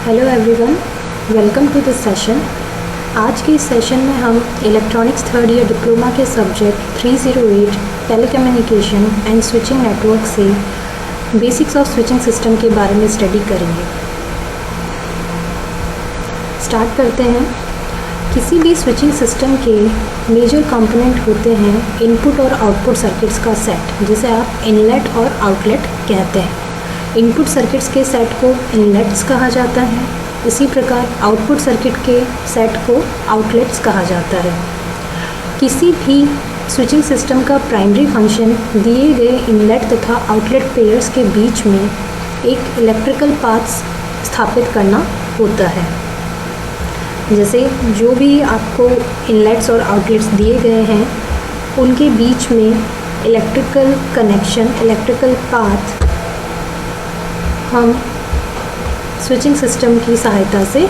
Hello everyone, welcome to this session. आज के इस सेशन में हम इलेक्ट्रॉनिक्स थर्ड ईयर डिप्लोमा के subject 308 telecommunication and switching network से बेसिक्स ऑफ स्विचिंग सिस्टम के बारे में स्टडी करेंगे। स्टार्ट करते हैं। किसी भी स्विचिंग सिस्टम के मेजर कंपोनेंट होते हैं इनपुट और आउटपुट सर्किट्स का सेट, जिसे आप इनलेट और आउटलेट कहते हैं। इनपुट सर्किट्स के सेट को इनलेट्स कहा जाता है, इसी प्रकार आउटपुट सर्किट के सेट को आउटलेट्स कहा जाता है। किसी भी स्विचिंग सिस्टम का प्राइमरी फंक्शन दिए गए इनलेट तथा आउटलेट पेयर्स के बीच में एक इलेक्ट्रिकल पाथ स्थापित करना होता है। जैसे जो भी आपको इनलेट्स और आउटलेट्स दिए गए हैं उनके बीच में इलेक्ट्रिकल कनेक्शन, इलेक्ट्रिकल पाथ हम स्विचिंग सिस्टम की सहायता से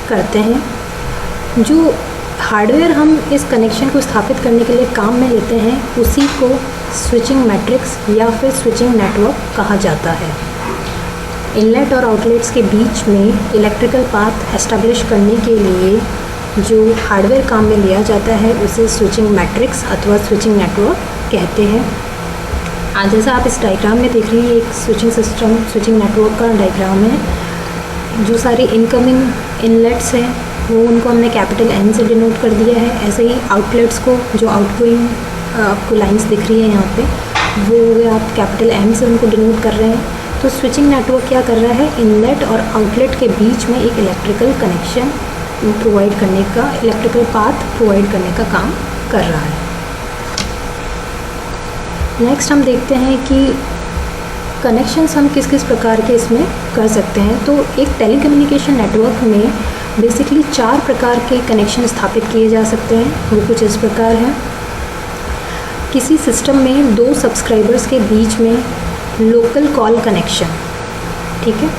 करते हैं। जो हार्डवेयर हम इस कनेक्शन को स्थापित करने के लिए काम में लेते हैं उसी को स्विचिंग मैट्रिक्स या फिर स्विचिंग नेटवर्क कहा जाता है। इनलेट और आउटलेट्स के बीच में इलेक्ट्रिकल पाथ एस्टेब्लिश करने के लिए जो हार्डवेयर काम में लिया जाता है उसे स्विचिंग मैट्रिक्स अथवा स्विचिंग नेटवर्क कहते हैं। आज जैसा आप इस डायग्राम में देख रही हैं, एक स्विचिंग सिस्टम, स्विचिंग नेटवर्क का डायग्राम है। जो सारे इनकमिंग इनलेट्स हैं वो उनको हमने कैपिटल एन से डिनोट कर दिया है। ऐसे ही आउटलेट्स को, जो आउटगोइंग आपको लाइंस दिख रही है यहाँ पे, वो आप कैपिटल एम से उनको डिनोट कर रहे हैं। तो स्विचिंग नेटवर्क क्या कर रहा है, इनलेट और आउटलेट के बीच में एक इलेक्ट्रिकल कनेक्शन प्रोवाइड करने का, इलेक्ट्रिकल पाथ प्रोवाइड करने का काम कर रहा है। नेक्स्ट हम देखते हैं कि कनेक्शंस हम किस किस प्रकार के इसमें कर सकते हैं। तो एक टेलीकम्युनिकेशन नेटवर्क में बेसिकली 4 प्रकार के कनेक्शन स्थापित किए जा सकते हैं। वो कुछ इस प्रकार हैं। किसी सिस्टम में 2 सब्सक्राइबर्स के बीच में लोकल कॉल कनेक्शन, ठीक है।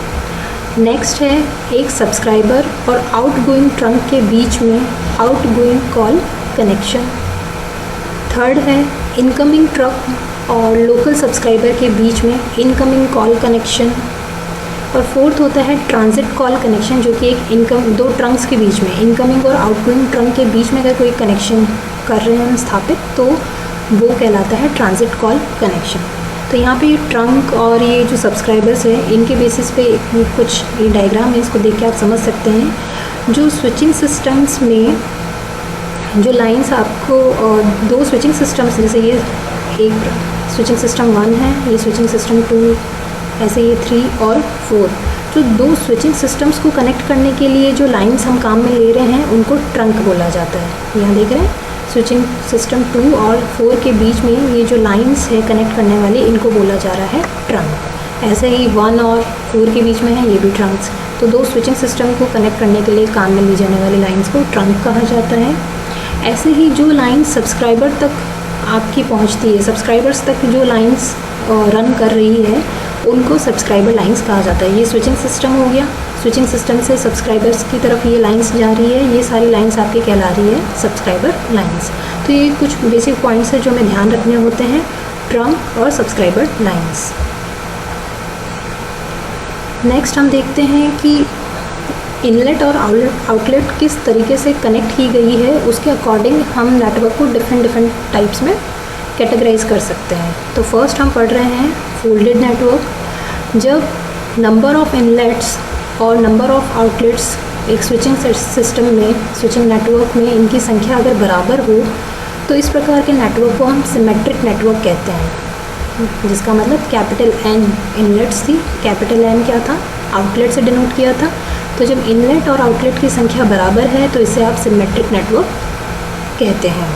नेक्स्ट है एक सब्सक्राइबर और आउटगोइंग ट्रंक के बीच में आउटगोइंग कॉल कनेक्शन। थर्ड है इनकमिंग ट्रंक और लोकल सब्सक्राइबर के बीच में इनकमिंग कॉल कनेक्शन। और फोर्थ होता है ट्रांजिट कॉल कनेक्शन, जो कि एक 2 ट्रंक्स के बीच में, इनकमिंग और आउटगोइंग ट्रंक के बीच में अगर कोई कनेक्शन कर रहे हैं हम स्थापित, तो वो कहलाता है ट्रांजिट कॉल कनेक्शन। तो यहाँ पे ये ट्रंक और ये जो सब्सक्राइबर्स हैं इनके बेसिस पे कुछ ये डायग्राम है, इसको देख के आप समझ सकते हैं। जो स्विचिंग सिस्टम्स में जो लाइंस आपको 2 स्विचिंग सिस्टम्स, जैसे ये एक स्विचिंग सिस्टम 1 है, ये स्विचिंग सिस्टम 2, ऐसे ये 3 और 4, जो 2 स्विचिंग सिस्टम्स को कनेक्ट करने के लिए जो लाइंस हम काम में ले रहे हैं उनको ट्रंक बोला जाता है। यहाँ देख रहे हैं स्विचिंग सिस्टम 2 और 4 के बीच में ये जो लाइंस है कनेक्ट करने वाली, इनको बोला जा रहा है ट्रंक। ऐसे ही 1 और 4 के बीच में है, ये भी ट्रंक्स। तो 2 स्विचिंग सिस्टम को कनेक्ट करने के लिए काम में ली जाने वाली लाइंस को ट्रंक कहा जाता है। ऐसे ही जो लाइन सब्सक्राइबर तक आपकी पहुंचती है, सब्सक्राइबर्स तक जो लाइंस रन कर रही है उनको सब्सक्राइबर लाइंस कहा जाता है। ये स्विचिंग सिस्टम हो गया, स्विचिंग सिस्टम से सब्सक्राइबर्स की तरफ ये लाइंस जा रही है, ये सारी लाइंस आपकी कहला रही है सब्सक्राइबर लाइंस। तो ये कुछ बेसिक पॉइंट्स है जो हमें ध्यान रखने होते हैं, ट्रंक और सब्सक्राइबर लाइंस। नेक्स्ट हम देखते हैं कि इनलेट और आउटलेट किस तरीके से कनेक्ट की गई है, उसके अकॉर्डिंग हम नेटवर्क को डिफरेंट टाइप्स में कैटेगराइज कर सकते हैं। तो फर्स्ट हम पढ़ रहे हैं फोल्डेड नेटवर्क। जब नंबर ऑफ इनलेट्स और नंबर ऑफ आउटलेट्स एक स्विचिंग सिस्टम में, स्विचिंग नेटवर्क में, इनकी संख्या अगर बराबर हो तो इस प्रकार के नेटवर्क को हम सिमेट्रिक नेटवर्क कहते हैं। जिसका मतलब कैपिटल एन इनलेट्स थी, कैपिटल एन क्या था, आउटलेट से डिनोट किया था। तो जब इनलेट और आउटलेट की संख्या बराबर है तो इसे आप सिमेट्रिक नेटवर्क कहते हैं।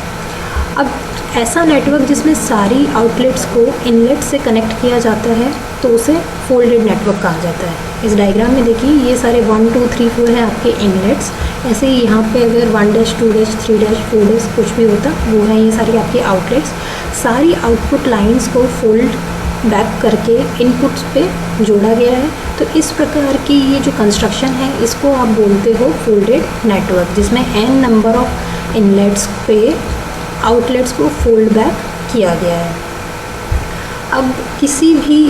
अब ऐसा नेटवर्क जिसमें सारी आउटलेट्स को इनलेट से कनेक्ट किया जाता है तो उसे फोल्डेड नेटवर्क कहा जाता है। इस डायग्राम में देखिए ये सारे 1 2 3 4 हैं आपके इनलेट्स। ऐसे ही यहाँ पे अगर 1 2 3 4 कुछ भी होता वो है ये सारी आपके आउटलेट्स। सारी आउटपुट लाइंस को फोल्ड बैक करके इनपुट्स पे जोड़ा गया है। तो इस प्रकार की ये जो कंस्ट्रक्शन है इसको आप बोलते हो फोल्डेड नेटवर्क, जिसमें n नंबर ऑफ इनलेट्स पे आउटलेट्स को फोल्ड बैक किया गया है। अब किसी भी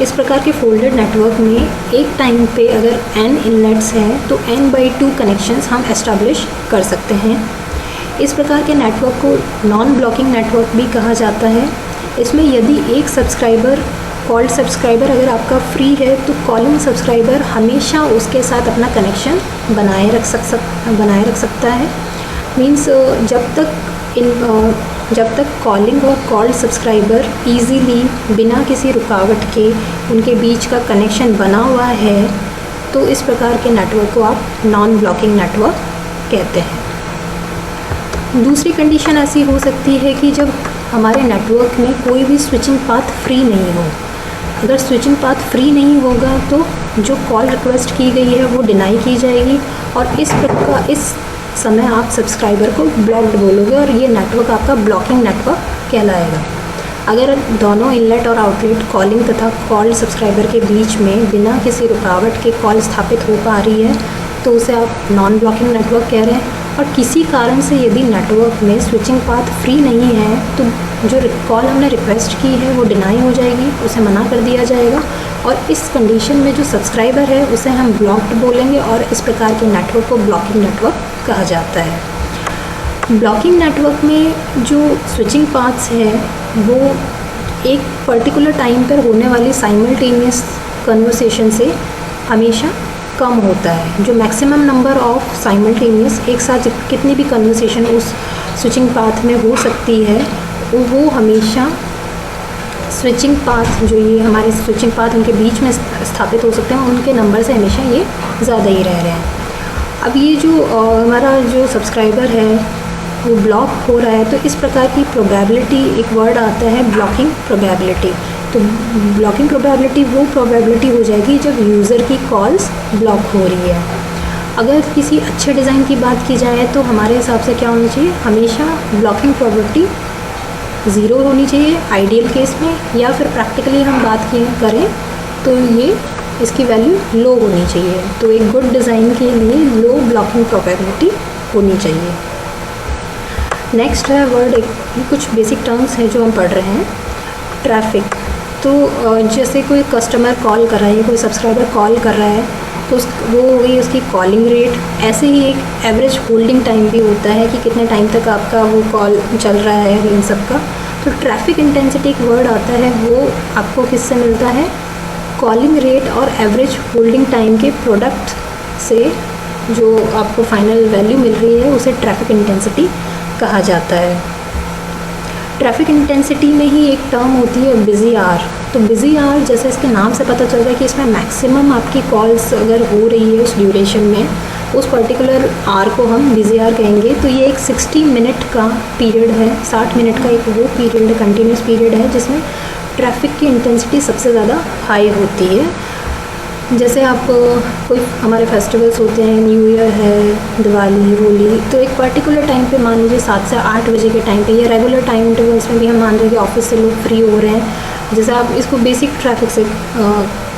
इस प्रकार के फोल्डेड नेटवर्क में एक टाइम पे अगर n इनलेट्स हैं तो n/2 कनेक्शंस हम एस्टैब्लिश कर सकते हैं। इस प्रकार के नेटवर्क को नॉन ब्लॉकिंग नेटवर्क भी कहा जाता है। इसमें यदि एक सब्सक्राइबर कॉल्ड सब्सक्राइबर अगर आपका फ्री है तो कॉलिंग सब्सक्राइबर हमेशा उसके साथ अपना कनेक्शन बनाए रख सकता है। मीन्स जब तक कॉलिंग और कॉल्ड सब्सक्राइबर इजीली बिना किसी रुकावट के उनके बीच का कनेक्शन बना हुआ है तो इस प्रकार के नेटवर्क को आप नॉन ब्लॉकिंग नेटवर्क कहते हैं। दूसरी कंडीशन ऐसी हो सकती है कि जब हमारे नेटवर्क में कोई भी स्विचिंग पाथ फ्री नहीं हो। अगर स्विचिंग पाथ फ्री नहीं होगा तो जो कॉल रिक्वेस्ट की गई है वो डिनाई की जाएगी और इस समय आप सब्सक्राइबर को ब्लॉक्ड बोलोगे और ये नेटवर्क आपका ब्लॉकिंग नेटवर्क कहलाएगा। अगर दोनों इनलेट और आउटलेट कॉलिंग तथा कॉल्ड सब्सक्राइबर के बीच में बिना किसी रुकावट के कॉल स्थापित हो पा रही है तो उसे आप नॉन ब्लॉकिंग नेटवर्क कह रहे हैं। और किसी कारण से यदि नेटवर्क में स्विचिंग पाथ फ्री नहीं है तो जो कॉल हमने रिक्वेस्ट की है वो डिनाई हो जाएगी, उसे मना कर दिया जाएगा और इस कंडीशन में जो सब्सक्राइबर है उसे हम ब्लॉक्ड बोलेंगे और इस प्रकार के नेटवर्क को ब्लॉकिंग नेटवर्क कहा जाता है। ब्लॉकिंग नेटवर्क में जो स्विचिंग पाथ्स है वो एक पर्टिकुलर टाइम पर होने वाली साइमल्टेनियस कन्वर्सेशन से हमेशा कम होता है। जो मैक्सिमम नंबर ऑफ साइमल्टेनियस एक साथ कितनी भी कन्वर्सेशन उस स्विचिंग पाथ में हो सकती है वो हमेशा स्विचिंग पाथ जो ये हमारे स्विचिंग पाथ उनके बीच में स्थापित हो सकते हैं उनके नंबर से हमेशा ये ज़्यादा ही रह रहे हैं। अब ये जो हमारा जो सब्सक्राइबर है वो ब्लॉक हो रहा है तो इस प्रकार की प्रोबेबिलिटी, एक वर्ड आता है ब्लॉकिंग प्रोबेबिलिटी। तो ब्लॉकिंग प्रोबेबिलिटी वो प्रोबेबिलिटी हो जाएगी जब यूज़र की कॉल्स ब्लॉक हो रही है। अगर किसी अच्छे डिज़ाइन की बात की जाए तो हमारे हिसाब से क्या होना चाहिए, हमेशा ब्लॉकिंग प्रोबेबिलिटी 0 होनी चाहिए आइडियल केस में, या फिर प्रैक्टिकली हम बात करें तो ये इसकी वैल्यू लो होनी चाहिए। तो एक गुड डिज़ाइन के लिए लो ब्लॉकिंग प्रोबेबिलिटी होनी चाहिए। नेक्स्ट है वर्ड, कुछ बेसिक टर्म्स हैं जो हम पढ़ रहे हैं। ट्रैफिक, तो जैसे कोई कस्टमर कॉल कर रहा है, कोई सब्सक्राइबर कॉल कर रहा है तो वो हो गई उसकी कॉलिंग रेट। ऐसे ही एक एवरेज होल्डिंग टाइम भी होता है कि कितने टाइम तक आपका वो कॉल चल रहा है इन सब का। तो ट्रैफिक इंटेंसिटी एक वर्ड आता है, वो आपको किससे मिलता है, कॉलिंग रेट और एवरेज होल्डिंग टाइम के प्रोडक्ट से जो आपको फाइनल वैल्यू मिल रही है उसे ट्रैफिक इंटेंसिटी कहा जाता है। ट्रैफिक इंटेंसिटी में ही एक टर्म होती है बिज़ी आवर। तो बिज़ी आवर जैसे इसके नाम से पता चल रहा है कि इसमें मैक्सिमम आपकी कॉल्स अगर हो रही है उस ड्यूरेशन में, उस पर्टिकुलर आवर को हम बिज़ी आवर कहेंगे। तो ये एक 60 मिनट का पीरियड है, 60 मिनट का एक वो पीरियड है, कंटिन्यूस पीरियड है जिसमें ट्रैफिक की इंटेंसिटी सबसे ज़्यादा हाई होती है। जैसे आप कोई हमारे फेस्टिवल्स होते हैं, न्यू ईयर है, दिवाली, होली, तो एक पर्टिकुलर टाइम पे मान लीजिए 7 से 8 बजे के टाइम पे या रेगुलर टाइम इंटरवल्स में भी हम मान रहे हैं कि ऑफिस से लोग फ्री हो रहे हैं। जैसे आप इसको बेसिक ट्रैफिक से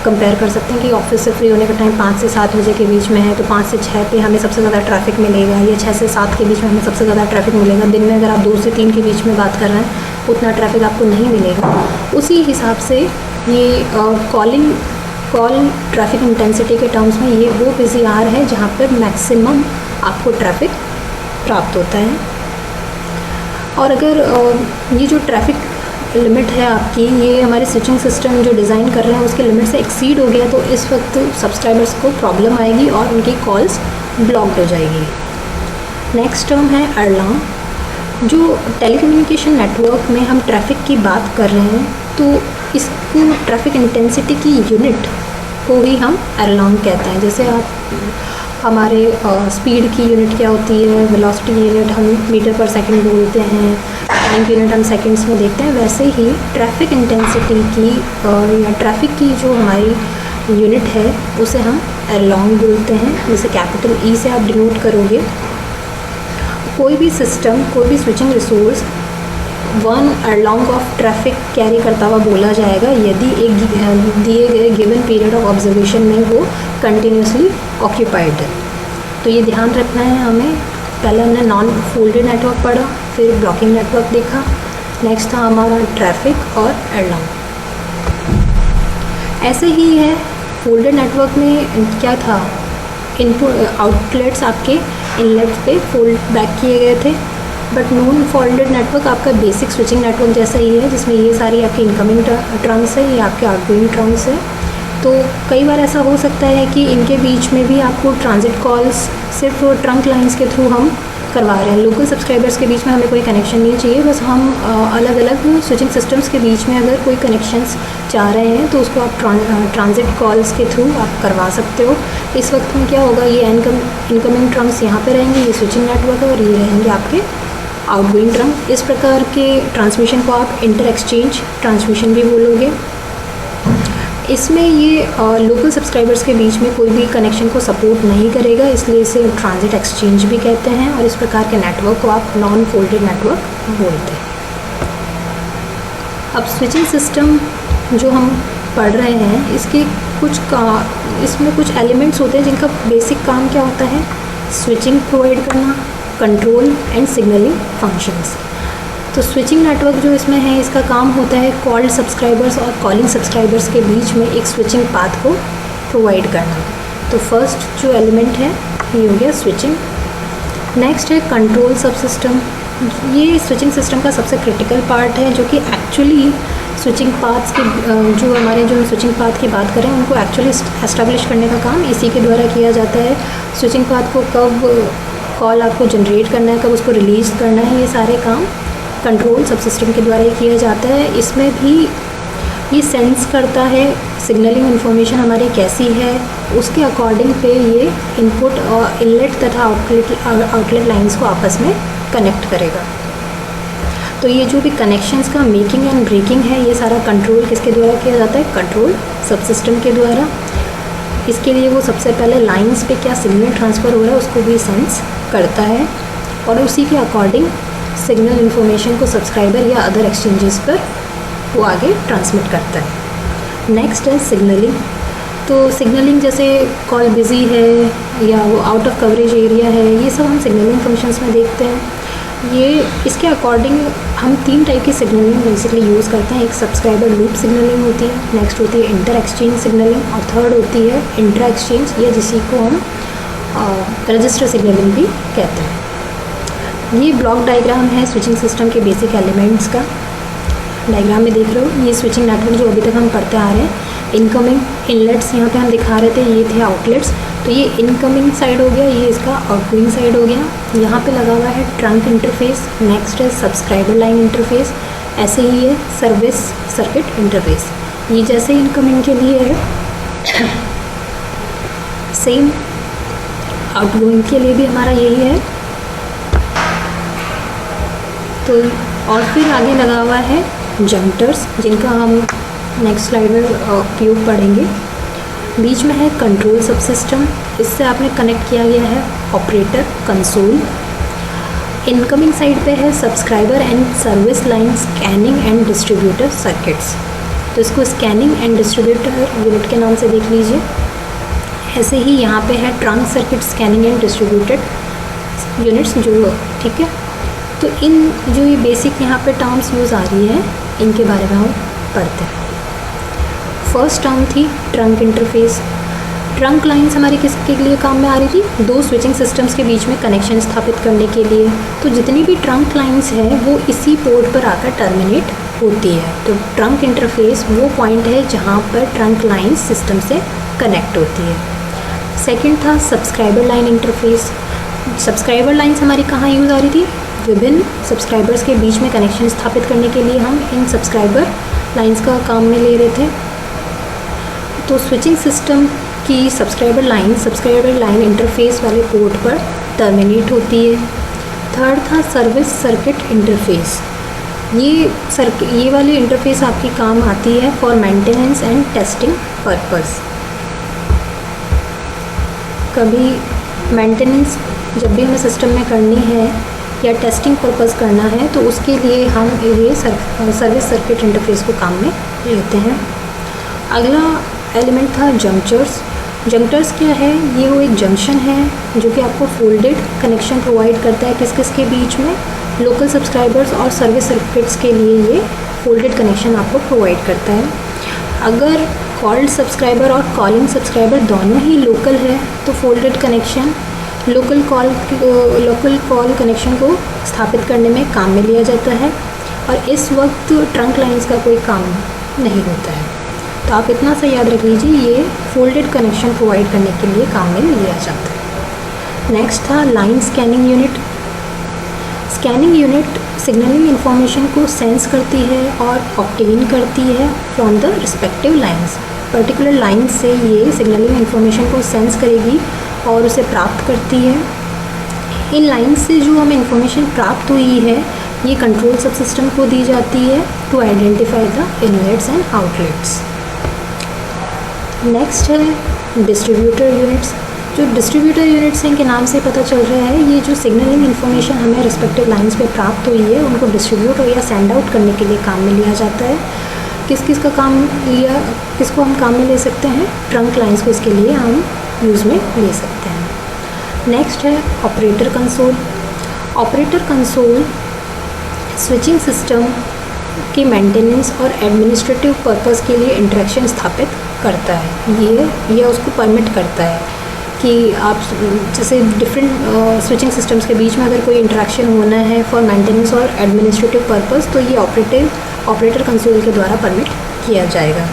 कंपेयर कर सकते हैं कि ऑफिस से फ्री होने का टाइम 5 से 7 बजे के बीच में है तो 5 से 6 पे हमें सबसे ज़्यादा ट्रैफिक मिलेगा, या 6 से 7 के बीच में हमें सबसे ज़्यादा ट्रैफिक मिलेगा। दिन में अगर आप 2 से 3 के बीच में बात कर रहे हैं उतना ट्रैफिक आपको नहीं मिलेगा। उसी हिसाब से ये कॉल ट्रैफिक इंटेंसिटी के टर्म्स में ये वो बिज़ी आवर है जहाँ पर मैक्सिमम आपको ट्रैफिक प्राप्त होता है। और अगर ये जो ट्रैफिक लिमिट है आपकी, ये हमारे स्विचिंग सिस्टम जो डिज़ाइन कर रहे हैं उसके लिमिट से एक्सीड हो गया तो इस वक्त सब्सक्राइबर्स को प्रॉब्लम आएगी और उनकी कॉल्स ब्लॉक्ड हो जाएगी। नेक्स्ट टर्म है अलार्म। जो टेलीकम्युनिकेशन नेटवर्क में हम ट्रैफिक की बात कर रहे हैं तो इसको ट्रैफिक इंटेंसिटी की यूनिट को ही हम अलार्म कहते हैं। जैसे आप हमारे स्पीड की यूनिट क्या होती है, वेलोसिटी की यूनिट हम मीटर पर सेकंड बोलते हैं, टाइम की यूनिट हम सेकंड्स में देखते हैं। वैसे ही ट्रैफिक इंटेंसिटी की या ट्रैफिक की जो हमारी यूनिट है उसे हम अलार्म बोलते हैं। जैसे कैपिटल ई से आप डिनोट करोगे। कोई भी सिस्टम, कोई भी switching resource 1 alarm off traffic carry करता हुआ बोला जाएगा यदि एक दिए गए गिवन पीरियड ऑफ ऑब्जर्वेशन में वो कंटिन्यूसली ऑक्यूपाइड है। तो ये ध्यान रखना है हमें। पहले हमने नॉन फोल्डेड नेटवर्क पढ़ा, फिर ब्लॉकिंग नेटवर्क देखा, नेक्स्ट था हमारा ट्रैफिक और अलार्म। ऐसे ही है फोल्डेड नेटवर्क में क्या था, इनपुट आउटलेट्स आपके इनलेट्स पे फोल्ड बैक किए गए थे, बट नॉन फोल्डेड नेटवर्क आपका बेसिक स्विचिंग नेटवर्क जैसा ही है, जिसमें ये सारी आपकी इनकमिंग ट्रंक्स है, ये आपके आउटगोइंग ट्रंक्स है। तो कई बार ऐसा हो सकता है कि इनके बीच में भी आपको ट्रांजिट कॉल्स सिर्फ ट्रंक लाइंस के थ्रू हम करवा रहे हैं। लोकल सब्सक्राइबर्स के बीच में हमें कोई कनेक्शन नहीं चाहिए, बस हम अलग अलग स्विचिंग सिस्टम्स के बीच में अगर कोई कनेक्शंस चाह रहे हैं तो उसको आप ट्रांजिट कॉल्स के थ्रू आप करवा सकते हो। इस वक्त में क्या होगा, ये इनकमिंग ट्रंक्स यहाँ पे रहेंगे, ये स्विचिंग नेटवर्क है, और ये रहेंगे आपके आउटगोइंग ट्रंक। इस प्रकार के ट्रांसमिशन को आप इंटर एक्सचेंज ट्रांसमिशन भी बोलोगे। इसमें ये लोकल सब्सक्राइबर्स के बीच में कोई भी कनेक्शन को सपोर्ट नहीं करेगा, इसलिए इसे ट्रांजिट एक्सचेंज भी कहते हैं, और इस प्रकार के नेटवर्क को आप नॉन फोल्डेड नेटवर्क बोलते हैं। अब स्विचिंग सिस्टम जो हम पढ़ रहे हैं, इसमें कुछ एलिमेंट्स होते हैं जिनका बेसिक काम क्या होता है, स्विचिंग प्रोवाइड करना, कंट्रोल एंड सिग्नलिंग फंक्शंस। तो स्विचिंग नेटवर्क जो इसमें है, इसका काम होता है कॉल्ड सब्सक्राइबर्स और कॉलिंग सब्सक्राइबर्स के बीच में एक स्विचिंग पाथ को प्रोवाइड करना। तो फर्स्ट जो एलिमेंट है ये हो गया स्विचिंग। नेक्स्ट है कंट्रोल सबसिस्टम। ये स्विचिंग सिस्टम का सबसे क्रिटिकल पार्ट है, जो कि एक्चुअली स्विचिंग पाथ्स के जो स्विचिंग पाथ की बात करें उनको एक्चुअली एस्टेब्लिश करने का काम इसी के द्वारा किया जाता है। स्विचिंग पाथ को कब कॉल आपको जनरेट करना है, कब उसको रिलीज़ करना है, ये सारे काम कंट्रोल सबसिस्टम के द्वारा ही किया जाता है। इसमें भी ये सेंस करता है सिग्नलिंग इन्फॉर्मेशन हमारी कैसी है, उसके अकॉर्डिंग पे ये इनपुट और इनलेट तथा आउटलेट लाइंस को आपस में कनेक्ट करेगा। तो ये जो भी कनेक्शंस का मेकिंग एंड ब्रेकिंग है, ये सारा कंट्रोल किसके द्वारा किया जाता है, कंट्रोल सबसिस्टम के द्वारा। इसके लिए वो सबसे पहले लाइंस पे क्या सिग्नल ट्रांसफ़र हो रहा है उसको भी सेंस करता है, और उसी के अकॉर्डिंग सिग्नल इन्फॉर्मेशन को सब्सक्राइबर या अदर एक्सचेंजेस पर वो आगे ट्रांसमिट करता है। नेक्स्ट है सिग्नलिंग। तो सिग्नलिंग जैसे कॉल बिज़ी है या वो आउट ऑफ कवरेज एरिया है, ये सब हम सिग्नलिंग फंक्शंस में देखते हैं। ये इसके अकॉर्डिंग हम 3 टाइप की सिग्नलिंग बेसिकली यूज़ करते हैं। एक सब्सक्राइबर लूप सिग्नलिंग होती है, नेक्स्ट होती है इंटर एक्सचेंज सिग्नलिंग, और थर्ड होती है इंट्रा एक्सचेंज, या जिसी को हम रजिस्टर सिग्नलिंग भी कहते हैं। ये ब्लॉक डायग्राम है स्विचिंग सिस्टम के बेसिक एलिमेंट्स का। डायग्राम में देख रहे हो, ये स्विचिंग नेटवर्क जो अभी तक हम पढ़ते आ रहे हैं, इनकमिंग इनलेट्स यहाँ पे हम दिखा रहे थे, ये थे आउटलेट्स। तो ये इनकमिंग साइड हो गया, ये इसका आउटगोइंग साइड हो गया। यहाँ पे लगा हुआ है ट्रंक इंटरफेस, नेक्स्ट है सब्सक्राइबर लाइन इंटरफेस, ऐसे ही है सर्विस सर्किट इंटरफेस। ये जैसे इनकमिंग के लिए है, सेम आउटगोइंग के लिए भी हमारा यही है। तो और फिर आगे लगा हुआ है जंक्टर्स, जिनका हम नेक्स्ट स्लाइड में उपयोग पढ़ेंगे। बीच में है कंट्रोल सबसिस्टम, इससे आपने कनेक्ट किया गया है ऑपरेटर कंसोल। इनकमिंग साइड पे है subscriber and service line scanning and distributor circuits, तो इसको स्कैनिंग एंड डिस्ट्रीब्यूटर यूनिट के नाम से देख लीजिए। ऐसे ही यहाँ पे है trans circuit scanning and distributed units जो, ठीक है। तो इन जो ये बेसिक यहाँ पे टर्म्स यूज़ आ रही है, इनके बारे में हम पढ़ते हैं। फर्स्ट टर्म थी ट्रंक इंटरफेस। ट्रंक लाइंस हमारी किसके लिए काम में आ रही थी, 2 स्विचिंग सिस्टम्स के बीच में कनेक्शन स्थापित करने के लिए। तो जितनी भी ट्रंक लाइंस है वो इसी पोर्ट पर आकर टर्मिनेट होती है। तो ट्रंक इंटरफेस वो पॉइंट है जहाँ पर ट्रंक लाइंस सिस्टम से कनेक्ट होती है। सेकेंड था subscriber line interface. Subscriber lines हमारी कहाँ यूज़ आ रही थी, विभिन्न सब्सक्राइबर्स के बीच में कनेक्शन स्थापित करने के लिए हम इन सब्सक्राइबर लाइंस का काम में ले रहे थे। तो स्विचिंग सिस्टम की सब्सक्राइबर लाइन इंटरफेस वाले पोर्ट पर टर्मिनेट होती है। थर्ड था सर्विस सर्किट इंटरफेस। ये वाली इंटरफेस आपकी काम आती है for maintenance and testing purpose. कभी मेंटेनेंस जब भी हमें सिस्टम में करनी है या टेस्टिंग पर्पस करना है, तो उसके लिए हम ये सर्विस सर्किट इंटरफेस को काम में लेते हैं। अगला एलिमेंट था जंक्चर्स। जंक्टर्स क्या है, ये वो एक जंक्शन है जो कि आपको फोल्डेड कनेक्शन प्रोवाइड करता है किस किस के बीच में, लोकल सब्सक्राइबर्स और सर्विस सर्किट्स के लिए ये फोल्डेड कनेक्शन आपको प्रोवाइड करता है। अगर कॉल्ड सब्सक्राइबर और कॉलिंग सब्सक्राइबर दोनों ही लोकल है तो folded connection local call connection को स्थापित करने में काम में लिया जाता है और इस वक्त ट्रंक लाइंस का कोई काम नहीं होता है। तो आप इतना सा याद रख लीजिए, ये फोल्डेड कनेक्शन प्रोवाइड करने के लिए काम में लिया जाता है। नेक्स्ट था line scanning unit. Scanning unit signalling information को सेंस करती है और ऑब्टेन करती है from the respective lines. Particular line से ये सिग्नलिंग इंफॉर्मेशन को सेंस करेगी और उसे प्राप्त करती है। इन लाइन से जो हमें इंफॉर्मेशन प्राप्त हुई है ये कंट्रोल सब सिस्टम को दी जाती है to identify the inlets and outlets. Next है डिस्ट्रीब्यूटर यूनिट्स। जो डिस्ट्रीब्यूटर यूनिट्स हैं, इनके नाम से पता चल रहा है ये जो सिग्नलिंग इन्फॉर्मेशन हमें रिस्पेक्टिव लाइंस पे प्राप्त हुई है उनको डिस्ट्रीब्यूट या सेंड आउट करने के लिए काम में लिया जाता है। किसको हम काम में ले सकते हैं? ट्रंक लाइंस को इसके लिए हम यूज़ में ले सकते हैं। नेक्स्ट है operator console. Operator console switching system की मेंटेनेंस और एडमिनिस्ट्रेटिव पर्पस के लिए इंटरेक्शन स्थापित करता है। ये उसको परमिट करता है कि आप जैसे डिफरेंट स्विचिंग सिस्टम्स के बीच में अगर कोई इंटरेक्शन होना है फॉर मेंटेनेंस और एडमिनिस्ट्रेटिव पर्पस तो ये ऑपरेटर कंसोल के द्वारा परमिट किया जाएगा।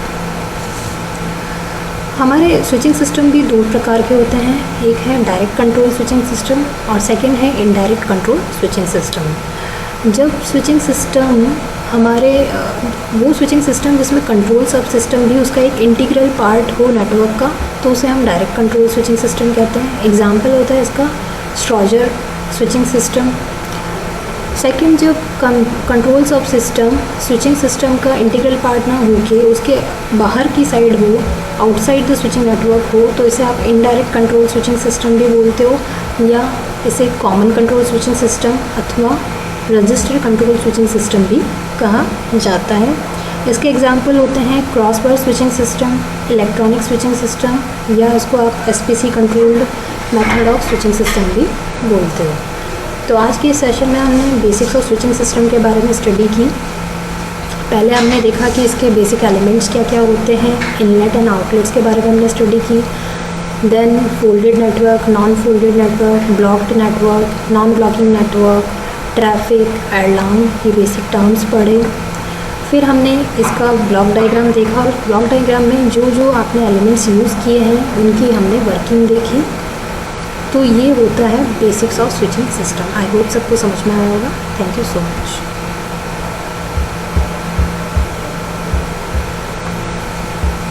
हमारे स्विचिंग सिस्टम भी दो प्रकार के होते हैं, एक है डायरेक्ट कंट्रोल स्विचिंग सिस्टम और सेकंड है इनडायरेक्ट कंट्रोल स्विचिंग सिस्टम। जब स्विचिंग सिस्टम वो स्विचिंग सिस्टम जिसमें कंट्रोल सब सिस्टम भी उसका एक इंटीग्रल पार्ट हो नेटवर्क का तो उसे हम डायरेक्ट कंट्रोल स्विचिंग सिस्टम कहते हैं। एग्जाम्पल होता है इसका स्ट्रॉजर स्विचिंग सिस्टम। सेकंड, जब कंट्रोल सब सिस्टम स्विचिंग सिस्टम का इंटीग्रल पार्ट ना हो के उसके बाहर की साइड हो, आउटसाइड द स्विचिंग नेटवर्क हो तो इसे आप इनडायरेक्ट कंट्रोल स्विचिंग सिस्टम भी बोलते हो या इसे कॉमन कंट्रोल स्विचिंग सिस्टम अथवा रजिस्टर कंट्रोल स्विचिंग सिस्टम भी कहा जाता है। इसके एग्जाम्पल होते हैं cross wire switching system, electronic switching system या इसको आप SPC controlled method of switching system भी बोलते हो। तो आज के इस सेशन में हमने बेसिक्स ऑफ स्विचिंग सिस्टम के बारे में स्टडी की। पहले हमने देखा कि इसके बेसिक एलिमेंट्स क्या क्या होते हैं, इनलेट एंड आउटलेट्स के बारे में हमने स्टडी की। Then folded network, non folded network, blocked network, non blocking network, traffic, alarm, ये बेसिक टर्म्स पढ़े। फिर हमने इसका ब्लॉक डायग्राम देखा और ब्लॉक डायग्राम में जो आपने एलिमेंट्स यूज़ किए हैं उनकी हमने वर्किंग देखी। तो ये होता है basics of switching system. I hope सबको समझ में आया होगा। Thank you so much.